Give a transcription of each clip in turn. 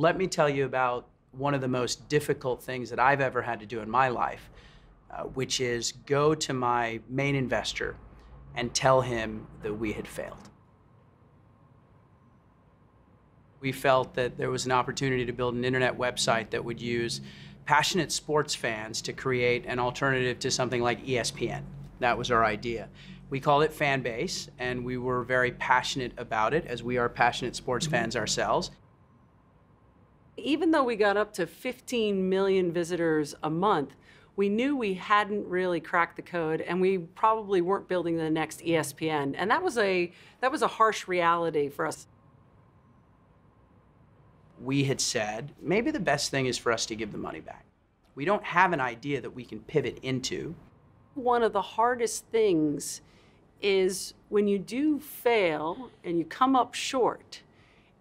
Let me tell you about one of the most difficult things that I've ever had to do in my life, which is go to my main investor and tell him that we had failed. We felt that there was an opportunity to build an internet website that would use passionate sports fans to create an alternative to something like ESPN. That was our idea. We called it Fanbase, and we were very passionate about it, as we are passionate sports fans ourselves. Even though we got up to 15 million visitors a month, we knew we hadn't really cracked the code, and we probably weren't building the next ESPN. And that was a harsh reality for us. We had said, maybe the best thing is for us to give the money back. We don't have an idea that we can pivot into. One of the hardest things is when you do fail and you come up short,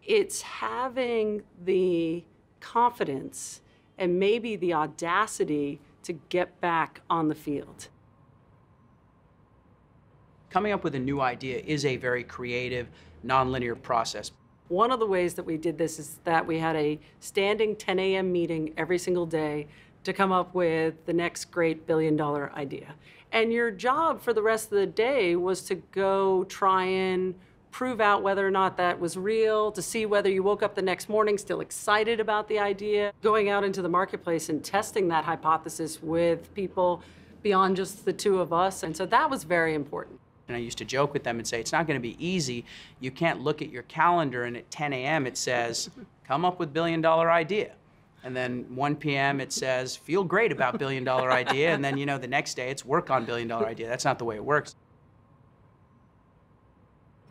it's having the confidence and maybe the audacity to get back on the field. Coming up with a new idea is a very creative, nonlinear process. One of the ways that we did this is that we had a standing 10 a.m. meeting every single day to come up with the next great billion-dollar idea. And your job for the rest of the day was to go try and prove out whether or not that was real, to see whether you woke up the next morning still excited about the idea, going out into the marketplace and testing that hypothesis with people beyond just the two of us. And so that was very important. And I used to joke with them and say, it's not going to be easy. You can't look at your calendar and at 10 a.m. it says, come up with billion-dollar idea. And then 1 p.m. it says, feel great about billion-dollar idea. And then, you know, the next day it's work on billion-dollar idea. That's not the way it works.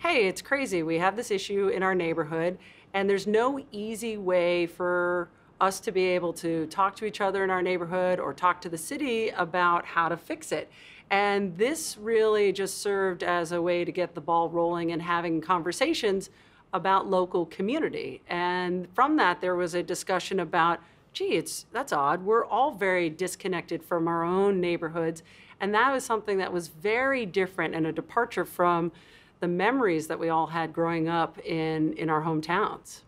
Hey, it's crazy. We have this issue in our neighborhood, and there's no easy way for us to be able to talk to each other in our neighborhood or talk to the city about how to fix it. And this really just served as a way to get the ball rolling and having conversations about local community. And from that, there was a discussion about, gee, that's odd. We're all very disconnected from our own neighborhoods. And that was something that was very different and a departure from the memories that we all had growing up in our hometowns.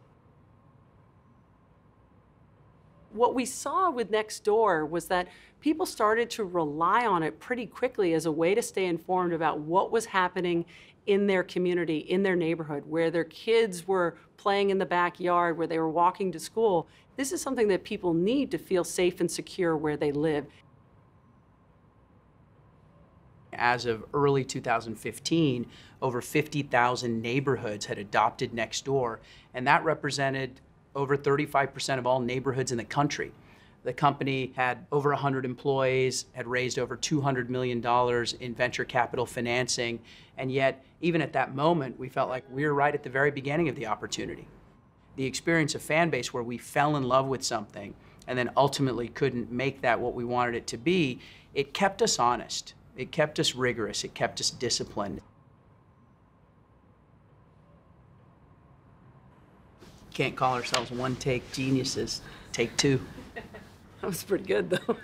What we saw with Nextdoor was that people started to rely on it pretty quickly as a way to stay informed about what was happening in their community, in their neighborhood, where their kids were playing in the backyard, where they were walking to school. This is something that people need to feel safe and secure where they live. As of early 2015, over 50,000 neighborhoods had adopted Nextdoor, and that represented over 35% of all neighborhoods in the country. The company had over 100 employees, had raised over $200 million in venture capital financing, and yet, even at that moment, we felt like we were right at the very beginning of the opportunity. The experience of Fanbase, where we fell in love with something and then ultimately couldn't make that what we wanted it to be, it kept us honest. It kept us rigorous. It kept us disciplined. Can't call ourselves one-take geniuses. Take two. That was pretty good, though.